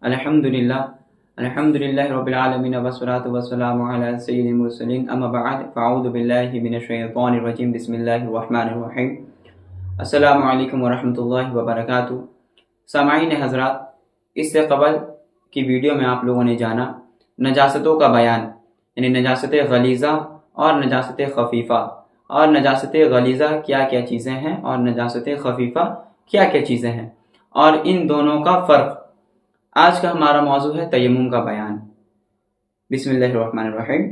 الحمدللہ الحمدللہ رب العالمین والصلاۃ والسلام علی سید المرسلین اما بعد فاعوذ باللہ من الشیطان الرجیم بسم اللہ الرحمن الرحیم السلام علیکم ورحمۃ اللہ وبرکاتہ۔ سامعین حضرات، اس سے قبل کی ویڈیو میں آپ لوگوں نے جانا نجاستوں کا بیان، یعنی نجاست غلیظہ اور نجاست خفیفہ، اور نجاست غلیظہ کیا کیا چیزیں ہیں اور نجاست خفیفہ کیا کیا چیزیں ہیں، اور ان دونوں کا فرق۔ آج کا ہمارا موضوع ہے تیمم کا بیان۔ بسم اللہ الرحمن الرحیم۔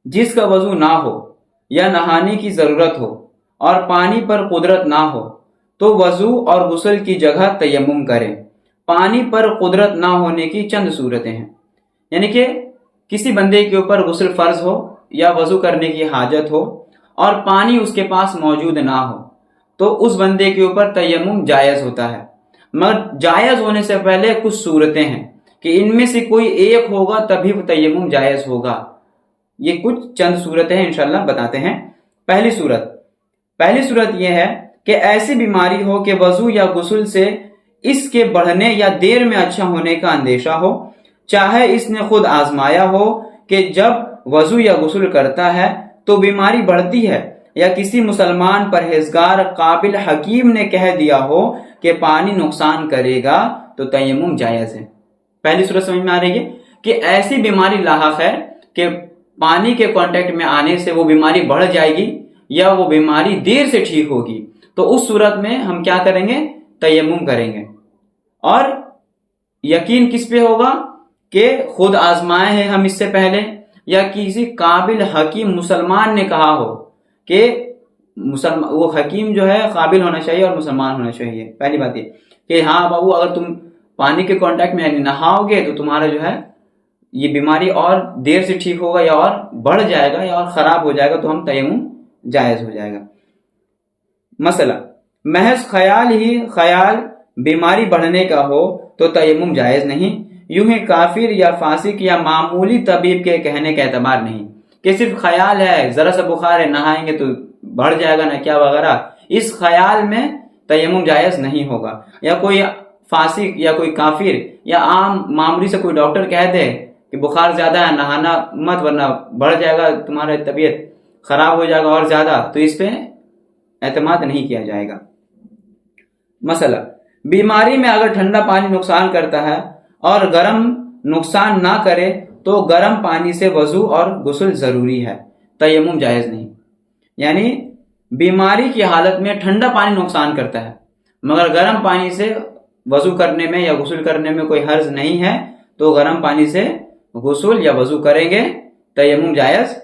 جس کا وضو نہ ہو یا نہانے کی ضرورت ہو اور پانی پر قدرت نہ ہو تو وضو اور غسل کی جگہ تیمم کرے۔ پانی پر قدرت نہ ہونے کی چند صورتیں ہیں، یعنی کہ کسی بندے کے اوپر غسل فرض ہو یا وضو کرنے کی حاجت ہو اور پانی اس کے پاس موجود نہ ہو تو اس بندے کے اوپر تیمم جائز ہوتا ہے، مگر جائز ہونے سے پہلے کچھ صورتیں ہیں کہ ان میں سے کوئی ایک ہوگا تبھی وہ تیمم جائز ہوگا۔ یہ کچھ چند صورتیں ہیں، انشاءاللہ بتاتے ہیں۔ پہلی صورت یہ ہے کہ ایسی بیماری ہو کہ وضو یا غسل سے اس کے بڑھنے یا دیر میں اچھا ہونے کا اندیشہ ہو، چاہے اس نے خود آزمایا ہو کہ جب وضو یا غسل کرتا ہے تو بیماری بڑھتی ہے، یا کسی مسلمان پرہیزگار قابل حکیم نے کہہ دیا ہو کہ پانی نقصان کرے گا تو تیمم جائز ہے۔ پہلی صورت سمجھ میں آ رہی ہے کہ ایسی بیماری لاحق ہے کہ پانی کے کانٹیکٹ میں آنے سے وہ بیماری بڑھ جائے گی یا وہ بیماری دیر سے ٹھیک ہوگی، تو اس صورت میں ہم کیا کریں گے؟ تیمم کریں گے۔ اور یقین کس پہ ہوگا کہ خود آزمائے ہیں ہم اس سے پہلے، یا کسی قابل حکیم مسلمان نے کہا ہو کہ وہ حکیم جو ہے قابل ہونا چاہیے اور مسلمان ہونا چاہیے۔ پہلی بات یہ کہ ہاں بابو، اگر تم پانی کے کانٹیکٹ میں نہاؤ گے تو تمہارا جو ہے یہ بیماری اور دیر سے ٹھیک ہوگا یا اور بڑھ جائے گا یا اور خراب ہو جائے گا، تو ہم تیمم جائز ہو جائے گا۔ مسئلہ محض خیال بیماری بڑھنے کا ہو تو تیمم جائز نہیں۔ یوں ہی کافر یا فاسق یا معمولی طبیب کے کہنے کا اعتبار نہیں کہ صرف خیال ہے، ذرا سا بخار ہے، نہائیں گے تو بڑھ جائے گا نہ کیا وغیرہ، اس خیال میں تیمم جائز نہیں ہوگا۔ یا کوئی فاسق یا کوئی کافر یا عام معمولی سے کوئی ڈاکٹر کہہ دے کہ بخار زیادہ ہے، نہانا مت ورنہ بڑھ جائے گا، تمہارا طبیعت خراب ہو جائے گا اور زیادہ، تو اس پہ اعتماد نہیں کیا جائے گا۔ مسئلہ بیماری میں اگر ٹھنڈا پانی نقصان کرتا ہے اور گرم نقصان نہ کرے تو گرم پانی سے وضو اور غسل ضروری ہے، تیمم جائز نہیں۔ یعنی بیماری کی حالت میں ٹھنڈا پانی نقصان کرتا ہے مگر گرم پانی سے وضو کرنے میں یا غسل کرنے میں کوئی حرج نہیں ہے، تو گرم پانی سے غسل یا وضو کریں گے، تیمم جائز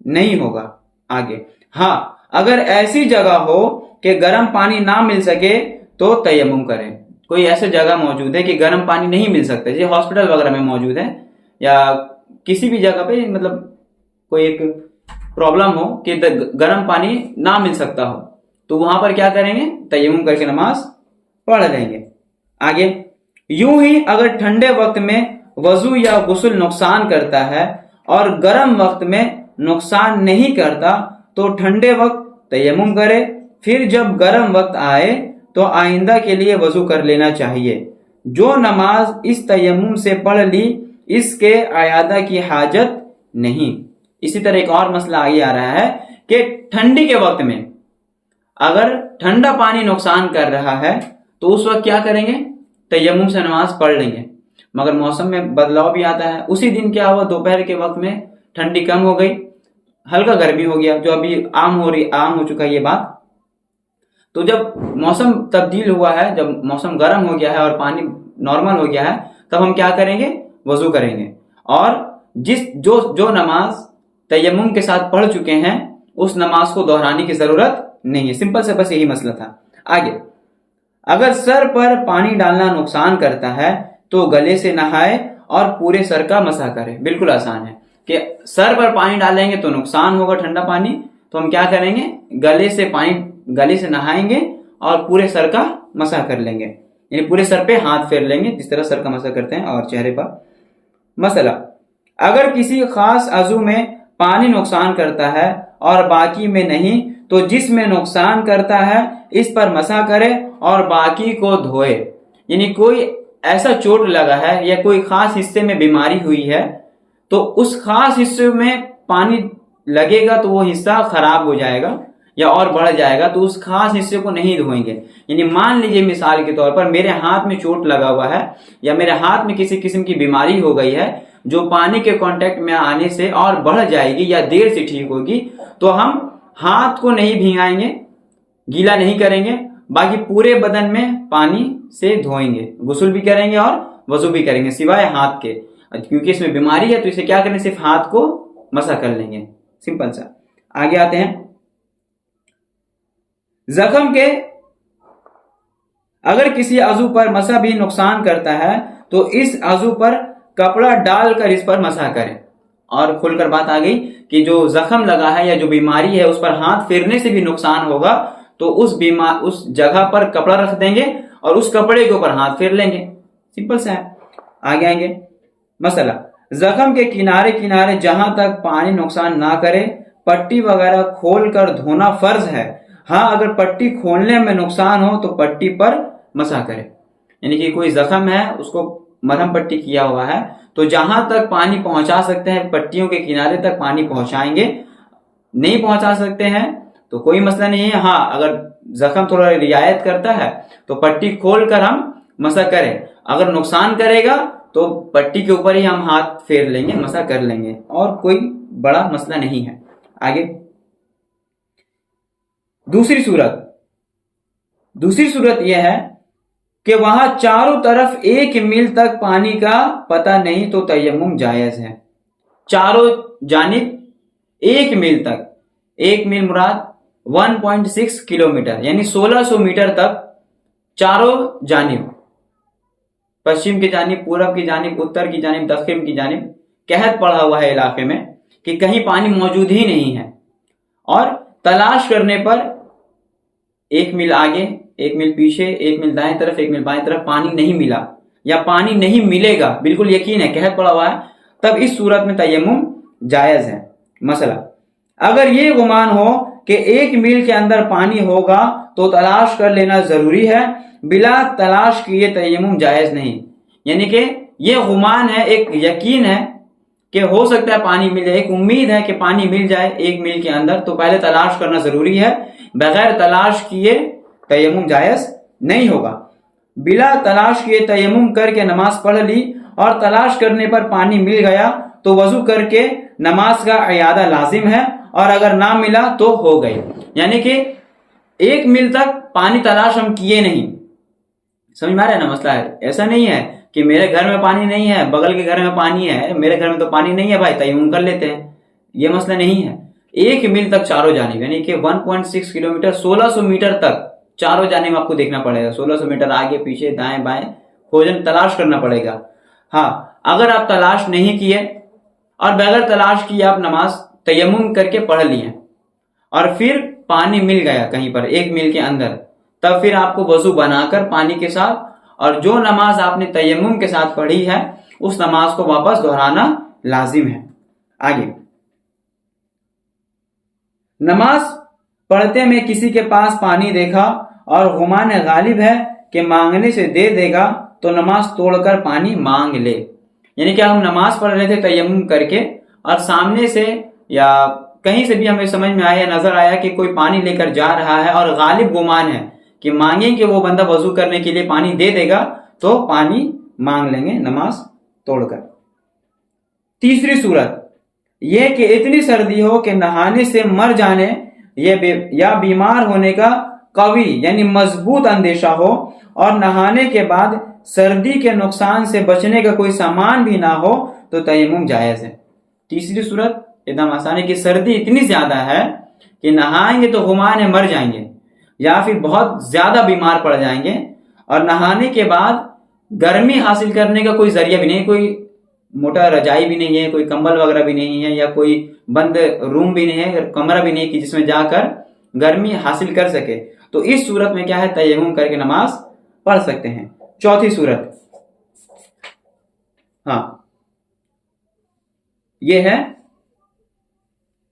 نہیں ہوگا۔ آگے ہاں، اگر ایسی جگہ ہو کہ گرم پانی نہ مل سکے تو تیمم کریں۔ کوئی ایسی جگہ موجود ہے کہ گرم پانی نہیں مل سکتا، جیسے ہاسپٹل وغیرہ میں موجود ہے یا کسی بھی جگہ پہ مطلب کوئی ایک پرابلم ہو کہ گرم پانی نہ مل سکتا ہو، تو وہاں پر کیا کریں گے؟ تیمم کر کے نماز پڑھ لیں گے۔ آگے یوں ہی اگر ٹھنڈے وقت میں وضو یا غسل نقصان کرتا ہے اور گرم وقت میں نقصان نہیں کرتا تو ٹھنڈے وقت تیمم کرے، پھر جب گرم وقت آئے تو آئندہ کے لیے وضو کر لینا چاہیے۔ جو نماز اس تیمم سے پڑھ لی اس کے اعادہ کی حاجت نہیں۔ اسی طرح ایک اور مسئلہ آگے آ رہا ہے کہ ٹھنڈی کے وقت میں اگر ٹھنڈا پانی نقصان کر رہا ہے تو اس وقت کیا کریں گے؟ تیمم سے نماز پڑھ لیں گے، مگر موسم میں بدلاؤ بھی آتا ہے۔ اسی دن کیا ہوا، دوپہر کے وقت میں ٹھنڈی کم ہو گئی، ہلکا گرمی ہو گیا، جو ابھی عام ہو چکا ہے یہ بات۔ تو جب موسم تبدیل ہوا ہے، جب موسم گرم ہو گیا ہے اور پانی نارمل ہو گیا ہے، تب ہم کیا کریں گے؟ وضو کریں گے، اور جو نماز تیمم کے ساتھ پڑھ چکے ہیں اس نماز کو دہرانے کی ضرورت نہیں ہے۔ سمپل سے بس یہی مسئلہ تھا۔ آگے اگر سر پر پانی ڈالنا نقصان کرتا ہے تو گلے سے نہائے اور پورے سر کا مسح کرے۔ بالکل آسان ہے کہ سر پر پانی ڈالیں گے تو نقصان ہوگا ٹھنڈا پانی، تو ہم کیا کریں گے؟ گلے سے نہائیں گے اور پورے سر کا مسح کر لیں گے، یعنی پورے سر پہ ہاتھ پھیر لیں گے جس طرح سر کا مسح کرتے ہیں اور چہرے پر۔ مسئلہ اگر کسی خاص عضو میں پانی نقصان کرتا ہے اور باقی میں نہیں تو جس میں نقصان کرتا ہے اس پر مسح کرے اور باقی کو دھوئے۔ یعنی کوئی ایسا چوٹ لگا ہے یا کوئی خاص حصے میں بیماری ہوئی ہے تو اس خاص حصے میں پانی لگے گا تو وہ حصہ خراب ہو جائے گا یا اور بڑھ جائے گا، تو اس خاص حصے کو نہیں دھوئیں گے. یعنی مان لیجیے مثال کے طور پر میرے ہاتھ میں چوٹ لگا ہوا ہے یا میرے ہاتھ میں کسی قسم کی بیماری ہو گئی ہے جو پانی کے کانٹیکٹ میں آنے سے اور بڑھ جائے گی یا دیر سے ٹھیک ہوگی، تو ہم ہاتھ کو نہیں بھیگائیں گے، گیلا نہیں کریں گے، باقی پورے بدن میں پانی سے دھوئیں گے، غسل بھی کریں گے اور وضو بھی کریں گے سوائے ہاتھ کے، کیونکہ اس میں بیماری ہے تو اسے کیا کریں، صرف ہاتھ کو مسح کر لیں گے. سمپل سا. آگے آتے ہیں. زخم کے اگر کسی عضو پر مسح بھی نقصان کرتا ہے تو اس عضو پر کپڑا ڈال کر اس پر مسح کریں. اور کھل کر بات آ گئی کہ جو زخم لگا ہے یا جو بیماری ہے اس پر ہاتھ پھیرنے سے بھی نقصان ہوگا تو اس جگہ پر کپڑا رکھ دیں گے اور اس کپڑے کے اوپر ہاتھ پھیر لیں گے. سمپل سا ہے. آگے آئیں گے. مسئلہ زخم کے کنارے کنارے جہاں تک پانی نقصان نہ کرے پٹی وغیرہ کھول کر دھونا فرض ہے. ہاں اگر پٹی کھولنے میں نقصان ہو تو پٹی پر مسح کرے. یعنی کہ کوئی زخم ہے اس کو مرہم پٹی کیا ہوا ہے تو جہاں تک پانی پہنچا سکتے ہیں پٹیوں کے کنارے تک پانی پہنچائیں گے. نہیں پہنچا سکتے ہیں تو کوئی مسئلہ نہیں ہے. ہاں اگر زخم تھوڑا رعایت کرتا ہے تو پٹی کھول کر ہم مسح کریں. اگر نقصان کرے گا تو پٹی کے اوپر ہی ہم ہاتھ پھیر لیں گے، مسح کر لیں گے، اور کوئی بڑا مسئلہ نہیں ہے. آگے دوسری صورت یہ ہے کہ وہاں چاروں طرف 1 میل تک پانی کا پتہ نہیں تو تیمم جائز ہے. چاروں جانب 1 میل تک، 1 میل مراد 1.6 کلومیٹر یعنی 1600 میٹر تک چاروں جانب، پشچم کی جانب، پورب کی جانب، اتر کی جانب، دکن کی جانب قحط پڑا ہوا ہے علاقے میں کہ کہیں پانی موجود ہی نہیں ہے، اور تلاش کرنے پر 1 میل آگے، 1 میل پیچھے، 1 میل دائیں طرف، 1 میل بائیں طرف پانی نہیں ملا یا پانی نہیں ملے گا، بالکل یقین ہے قحط پڑا ہوا ہے، تب اس صورت میں تیمم جائز ہے. مسئلہ اگر یہ گمان ہو کہ 1 میل کے اندر پانی ہوگا تو تلاش کر لینا ضروری ہے، بلا تلاش کیے تیمم جائز نہیں. یعنی کہ یہ گمان ہے، ایک یقین ہے کہ ہو سکتا ہے پانی مل جائے، ایک امید ہے کہ پانی مل جائے 1 میل کے اندر، تو پہلے تلاش کرنا ضروری ہے. بغیر تلاش کیے تیمم جائز نہیں ہوگا. بلا تلاش کیے تیمم کر کے نماز پڑھ لی اور تلاش کرنے پر پانی مل گیا تو وضو کر کے نماز کا اعادہ لازم ہے، اور اگر نہ ملا تو ہو گئی. یعنی کہ 1 میل تک پانی تلاش ہم کیے نہیں. سمجھ میں آ رہا ہے نا مسئلہ ہے. ایسا نہیں ہے کہ میرے گھر میں پانی نہیں ہے، بغل کے گھر میں پانی ہے، میرے گھر میں تو پانی نہیں ہے بھائی تیمم کر لیتے ہیں، یہ مسئلہ نہیں ہے. 1 میل تک چاروں جانب یعنی کہ 1.6 کلومیٹر 1600 میٹر تک چاروں جانب آپ کو دیکھنا پڑے گا. 1600 میٹر آگے پیچھے دائیں بائیں کھوجن تلاش کرنا پڑے گا. ہاں اگر آپ تلاش نہیں کیے اور بغیر تلاش کیے آپ نماز تیمم کر کے پڑھ لیے اور پھر پانی مل گیا کہیں پر 1 میل کے اندر، تب پھر آپ کو وضو بنا کر پانی کے ساتھ اور جو نماز آپ نے تیمم کے ساتھ پڑھی ہے اس نماز کو واپس دہرانا لازم ہے. آگے نماز پڑھتے میں کسی کے پاس پانی دیکھا اور گمان غالب ہے کہ مانگنے سے دے دے گا تو نماز توڑ کر پانی مانگ لے. یعنی کہ ہم نماز پڑھ رہے تھے تیمم کر کے اور سامنے سے یا کہیں سے بھی ہمیں سمجھ میں آیا، نظر آیا کہ کوئی پانی لے کر جا رہا ہے اور غالب گمان ہے کہ مانگیں کہ وہ بندہ وضو کرنے کے لیے پانی دے دے گا تو پانی مانگ لیں گے نماز توڑ کر. تیسری صورت یہ کہ اتنی سردی ہو کہ نہانے سے مر جانے یا بیمار ہونے کا قوی یعنی مضبوط اندیشہ ہو اور نہانے کے بعد سردی کے نقصان سے بچنے کا کوئی سامان بھی نہ ہو تو تیمم جائز ہے. تیسری صورت ایک دم آسان ہے کہ سردی اتنی زیادہ ہے کہ نہائیں گے تو گمان ہے مر جائیں گے یا پھر بہت زیادہ بیمار پڑ جائیں گے، اور نہانے کے بعد گرمی حاصل کرنے کا کوئی ذریعہ بھی نہیں، کوئی موٹا رجائی بھی نہیں ہے، کوئی کمبل وغیرہ بھی نہیں ہے، یا کوئی بند روم بھی نہیں ہے، کمرہ بھی نہیں کہ جس میں جا کر گرمی حاصل کر سکے، تو اس صورت میں کیا ہے تیمم کر کے نماز پڑھ سکتے ہیں. چوتھی صورت ہاں یہ ہے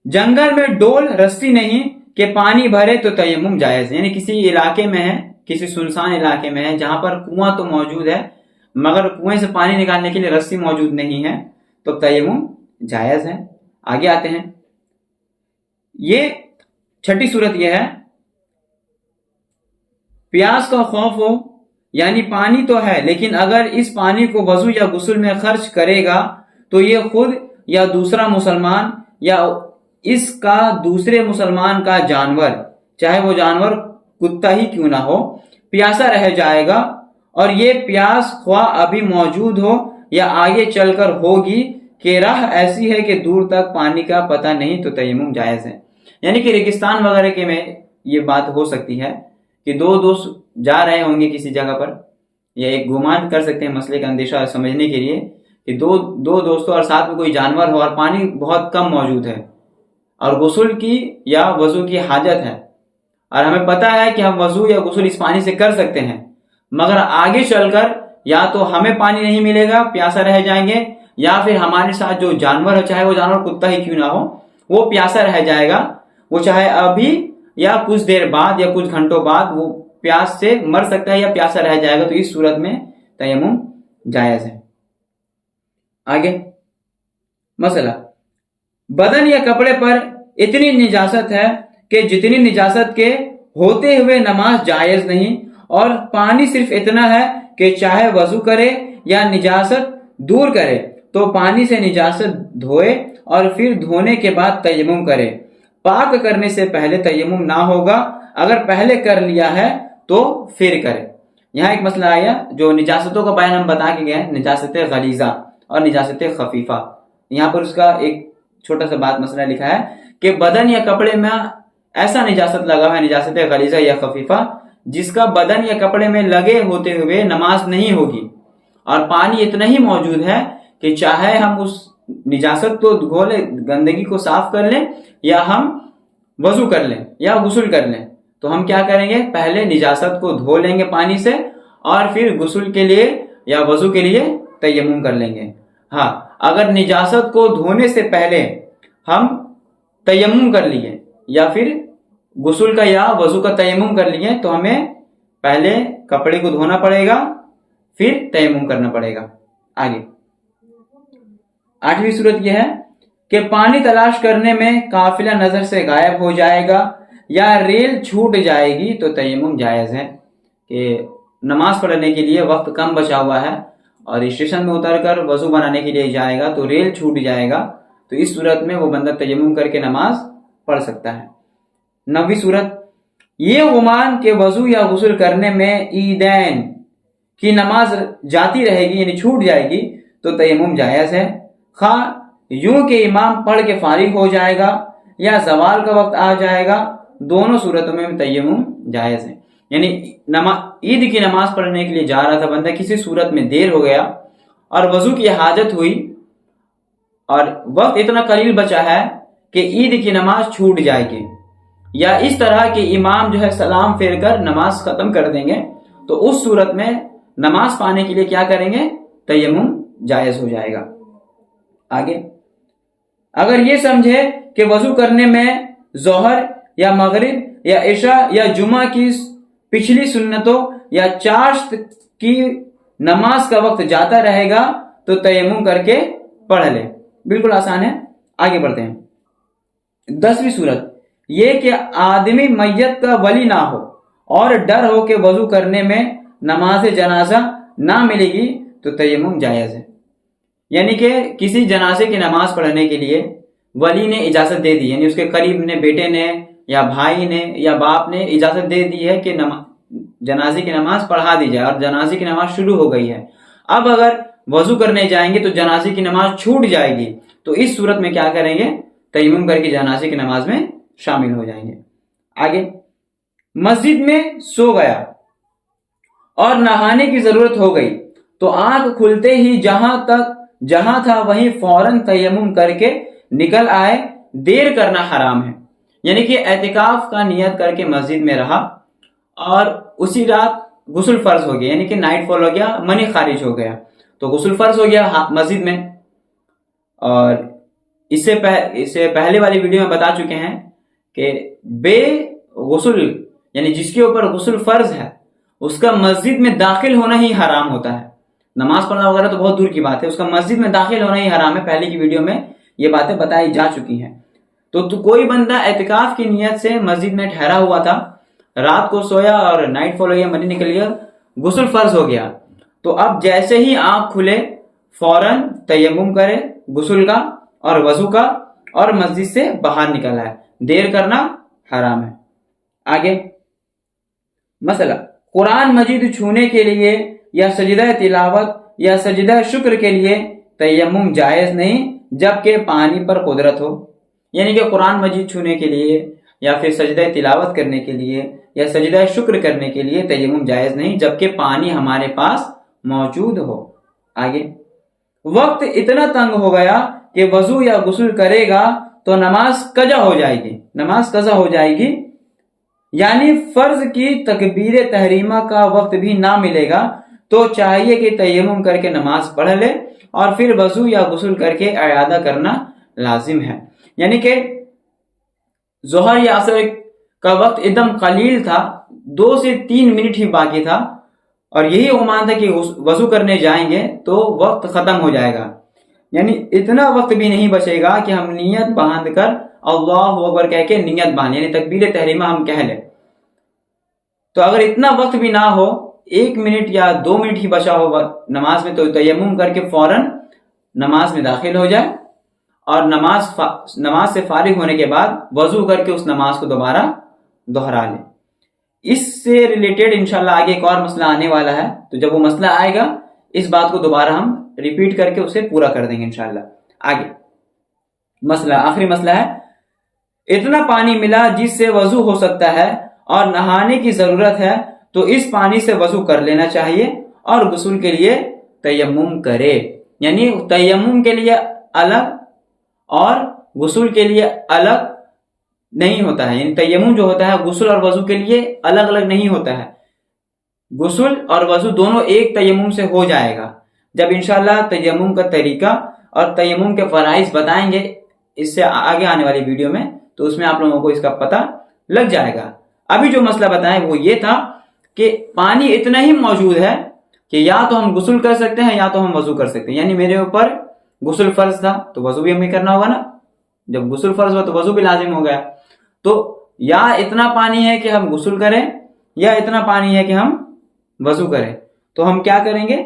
جنگل میں ڈول رسی نہیں کہ پانی بھرے تو تیمم جائز. یعنی کسی علاقے میں ہے، کسی سنسان علاقے میں ہے جہاں پر کنواں تو موجود ہے مگر کنویں سے پانی نکالنے کے لیے رسی موجود نہیں ہے تو تیمم جائز ہے۔ آگے آتے ہیں، یہ چھٹی صورت یہ ہے، پیاس کا خوف ہو، یعنی پانی تو ہے لیکن اگر اس پانی کو وضو یا غسل میں خرچ کرے گا تو یہ خود یا دوسرا مسلمان یا اس کا دوسرے مسلمان کا جانور، چاہے وہ جانور کتا ہی کیوں نہ ہو، پیاسا رہ جائے گا، اور یہ پیاس خواہ ابھی موجود ہو یا آگے چل کر ہوگی کہ راہ ایسی ہے کہ دور تک پانی کا پتہ نہیں تو تیمم جائز ہے۔ یعنی کہ ریگستان وغیرہ کے میں یہ بات ہو سکتی ہے کہ دو دوست جا رہے ہوں گے کسی جگہ پر، یا ایک گمان کر سکتے ہیں مسئلے کا اندیشہ سمجھنے کے لیے کہ دو دوستوں اور ساتھ میں کوئی جانور ہو اور پانی بہت کم موجود ہے اور غسل کی یا وضو کی حاجت ہے، اور ہمیں پتہ ہے کہ ہم وضو یا غسل اس پانی سے کر سکتے ہیں، مگر آگے چل کر یا تو ہمیں پانی نہیں ملے گا، پیاسا رہ جائیں گے، یا پھر ہمارے ساتھ جو جانور ہے، چاہے وہ جانور کتا ہی کیوں نہ ہو، وہ پیاسا رہ جائے گا، وہ چاہے ابھی یا کچھ دیر بعد یا کچھ گھنٹوں بعد وہ پیاس سے مر سکتا ہے یا پیاسا رہ جائے گا، تو اس صورت میں تیمم جائز ہے۔ آگے مسئلہ، بدن یا کپڑے پر اتنی نجاست ہے کہ جتنی نجاست کے ہوتے ہوئے نماز جائز نہیں، اور پانی صرف اتنا ہے کہ چاہے وضو کرے یا نجاست دور کرے تو پانی سے نجاست دھوئے اور پھر دھونے کے بعد تیمم کرے، پاک کرنے سے پہلے تیمم نہ ہوگا، اگر پہلے کر لیا ہے تو پھر کرے۔ یہاں ایک مسئلہ آیا جو نجاستوں کا بیان ہم بتا کے گئے، نجاست غلیظہ اور نجاست خفیفہ۔ یہاں پر اس کا ایک چھوٹا سا بات مسئلہ لکھا ہے کہ بدن یا کپڑے میں ایسا نجاست لگا ہے، نجاست غلیظہ یا خفیفہ، جس کا بدن یا کپڑے میں لگے ہوتے ہوئے نماز نہیں ہوگی، اور پانی اتنا ہی موجود ہے کہ چاہے ہم اس نجاست کو دھو لیں، گندگی کو صاف کر لیں، یا ہم وضو کر لیں یا غسل کر لیں، تو ہم کیا کریں گے؟ پہلے نجاست کو دھو لیں گے پانی سے، اور پھر غسل کے لیے یا وضو کے لیے تیمم کر لیں گے۔ ہاں، اگر نجاست کو دھونے سے پہلے ہم تیمم کر لیے یا پھر غسل کا یا وضو کا تیمم کر لیے تو ہمیں پہلے کپڑے کو دھونا پڑے گا، پھر تیمم کرنا پڑے گا۔ آگے 8ویں صورت یہ ہے کہ پانی تلاش کرنے میں قافلہ نظر سے غائب ہو جائے گا یا ریل چھوٹ جائے گی تو تیمم جائز ہے، کہ نماز پڑھنے کے لیے وقت کم بچا ہوا ہے اور اسٹیشن میں اتر کر وضو بنانے کے لیے جائے گا تو ریل چھوٹ جائے گا، تو اس صورت میں وہ بندہ تیمم کر کے نماز پڑھ سکتا ہے۔ 9ویں صورت، یہ گمان کہ وضو یا غسل کرنے میں عیدین کی نماز جاتی رہے گی یعنی چھوٹ جائے گی تو تیمم جائز ہے، خواہ یوں کہ امام پڑھ کے فارغ ہو جائے گا یا زوال کا وقت آ جائے گا، دونوں صورتوں میں تیمم جائز ہے۔ یعنی عید کی نماز پڑھنے کے لیے جا رہا تھا بندہ، کسی صورت میں دیر ہو گیا اور وضو کی حاجت ہوئی اور وقت اتنا قلیل بچا ہے کہ عید کی نماز چھوٹ جائے گی، یا اس طرح کہ امام جو ہے سلام پھیر کر نماز ختم کر دیں گے، تو اس صورت میں نماز پانے کے لیے کیا کریں گے؟ تیمم جائز ہو جائے گا۔ آگے، اگر یہ سمجھے کہ وضو کرنے میں ظہر یا مغرب یا عشاء یا جمعہ کی پچھلی سنتوں یا چاشت کی نماز کا وقت جاتا رہے گا تو تیمم کر کے پڑھ لے، بالکل آسان ہے۔ آگے بڑھتے ہیں۔ 10ویں صورت، یہ کہ آدمی میت کا ولی نہ ہو اور ڈر ہو کہ وضو کرنے میں نماز جنازہ نہ ملے گی تو تیمم جائز ہے۔ یعنی کہ کسی جنازے کی نماز پڑھنے کے لیے ولی نے اجازت دے دی، یعنی اس کے قریب نے، بیٹے نے یا بھائی نے یا باپ نے اجازت دے دی ہے کہ جنازے کی نماز پڑھا دی جائے، اور جنازے کی نماز شروع ہو گئی ہے۔ اب اگر وضو کرنے جائیں گے تو جنازے کی نماز چھوٹ جائے گی، تو اس صورت میں کیا کریں گے؟ تیمم کر کے جنازے کی نماز میں شامل ہو جائیں گے۔ آگے، مسجد میں سو گیا اور نہانے کی ضرورت ہو گئی تو آنکھ کھلتے ہی جہاں تھا وہیں فوراً تیمم کر کے نکل آئے، دیر کرنا حرام ہے۔ یعنی کہ اعتکاف کا نیت کر کے مسجد میں رہا اور اسی رات غسل فرض ہو گیا، یعنی کہ نائٹ فال ہو گیا، منی خارج ہو گیا، تو غسل فرض ہو گیا مسجد میں۔ اور اس سے پہلے والی ویڈیو میں بتا چکے ہیں کہ بے غسل یعنی جس کے اوپر غسل فرض ہے اس کا مسجد میں داخل ہونا ہی حرام ہوتا ہے، نماز پڑھنا وغیرہ تو بہت دور کی بات ہے، اس کا مسجد میں داخل ہونا ہی حرام ہے، پہلے کی ویڈیو میں یہ باتیں بتائی جا چکی ہیں۔ تو کوئی بندہ اعتکاف کی نیت سے مسجد میں ٹھہرا ہوا تھا، رات کو سویا اور نائٹ فال ہو گیا، منی نکل گیا، غسل فرض ہو گیا، تو اب جیسے ہی آنکھ کھلے فوراً تیمم کرے غسل کا اور وضو کا اور مسجد سے باہر نکل آئے، دیر کرنا حرام ہے۔ آگے مسئلہ، قرآن مجید چھونے کے لیے یا سجدہ تلاوت یا سجدہ شکر کے لیے تیمم جائز نہیں جبکہ پانی پر قدرت ہو، یعنی کہ قرآن مجید چھونے کے لیے یا پھر سجدہ تلاوت کرنے کے لیے یا سجدہ شکر کرنے کے لیے تیمم جائز نہیں جبکہ پانی ہمارے پاس موجود ہو۔ آگے، وقت اتنا تنگ ہو گیا کہ وضو یا غسل کرے گا تو نماز قضا ہو جائے گی، نماز قضا ہو جائے گی، یعنی فرض کی تکبیر تحریمہ کا وقت بھی نہ ملے گا تو چاہیے کہ تیمم کر کے نماز پڑھ لے اور پھر وضو یا غسل کر کے اعادہ کرنا لازم ہے۔ یعنی کہ ظہر یا عصر کا وقت ایک دم قلیل تھا، 2 سے 3 منٹ ہی باقی تھا، اور یہی گمان تھا کہ وضو کرنے جائیں گے تو وقت ختم ہو جائے گا، یعنی اتنا وقت بھی نہیں بچے گا کہ ہم نیت باندھ کر اللہ اکبر کہہ کے نیت باندھ، یعنی تکبیر تحریمہ ہم کہہ لیں۔ تو اگر اتنا وقت بھی نہ ہو، 1 منٹ یا 2 منٹ ہی بچا ہو نماز میں، تو تیمم کر کے فوراً نماز میں داخل ہو جائے اور نماز سے فارغ ہونے کے بعد وضو کر کے اس نماز کو دوبارہ دہرا لے۔ اس سے ریلیٹڈ انشاءاللہ آگے ایک اور مسئلہ آنے والا ہے، تو جب وہ مسئلہ آئے گا اس بات کو دوبارہ ہم ریپیٹ کر کے اسے پورا کر دیں گے انشاءاللہ۔ آگے مسئلہ، آخری مسئلہ ہے، اتنا پانی ملا جس سے وضو ہو سکتا ہے اور نہانے کی ضرورت ہے تو اس پانی سے وضو کر لینا چاہیے اور غسل کے لیے تیمم کرے، یعنی تیمم کے لیے الگ اور غسل کے لیے الگ نہیں ہوتا ہے، یعنی تیمم جو ہوتا ہے غسل اور وضو کے لیے الگ الگ نہیں ہوتا ہے، غسل اور وضو دونوں ایک تیمم سے ہو جائے گا۔ جب انشاءاللہ تیمم کا طریقہ اور تیمم کے فرائض بتائیں گے اس سے آگے آنے والی ویڈیو میں، تو اس میں آپ لوگوں کو اس کا پتہ لگ جائے گا۔ ابھی جو مسئلہ بتائیں وہ یہ تھا کہ پانی اتنا ہی موجود ہے کہ یا تو ہم غسل کر سکتے ہیں یا تو ہم وضو کر سکتے ہیں، یعنی میرے اوپر غسل فرض تھا تو وضو بھی ہمیں کرنا ہوگا نا، جب غسل فرض ہوا تو وضو بھی لازم ہو گیا، تو یا اتنا پانی ہے کہ ہم غسل کریں یا اتنا پانی ہے کہ ہم وضو کریں، تو ہم کیا کریں گے،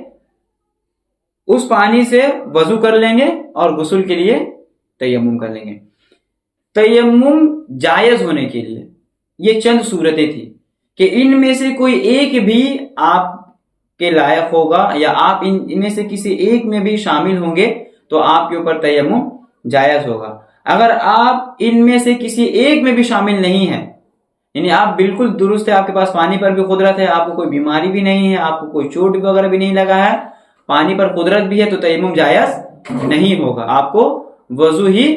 اس پانی سے وضو کر لیں گے اور غسل کے لیے تیمم کر لیں گے۔ تیمم جائز ہونے کے لیے یہ چند صورتیں تھیں کہ ان میں سے کوئی ایک بھی آپ کے لائق ہوگا یا آپ ان میں سے کسی ایک میں بھی شامل ہوں گے تو آپ کے اوپر تیمم جائز ہوگا۔ اگر آپ ان میں سے کسی ایک میں بھی شامل نہیں ہیں، یعنی آپ بالکل درست ہے، آپ کے پاس پانی پر بھی قدرت ہے، آپ کو کوئی بیماری بھی نہیں ہے، آپ کو کوئی چوٹ وغیرہ بھی نہیں لگا ہے، پانی پر قدرت بھی ہے، تو تیمم جائز نہیں ہوگا، آپ کو وضو ہی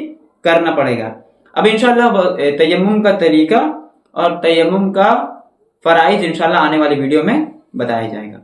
کرنا پڑے گا۔ اب انشاءاللہ تیمم کا طریقہ اور تیمم کا فرائض انشاءاللہ آنے والی ویڈیو میں بتایا جائے گا۔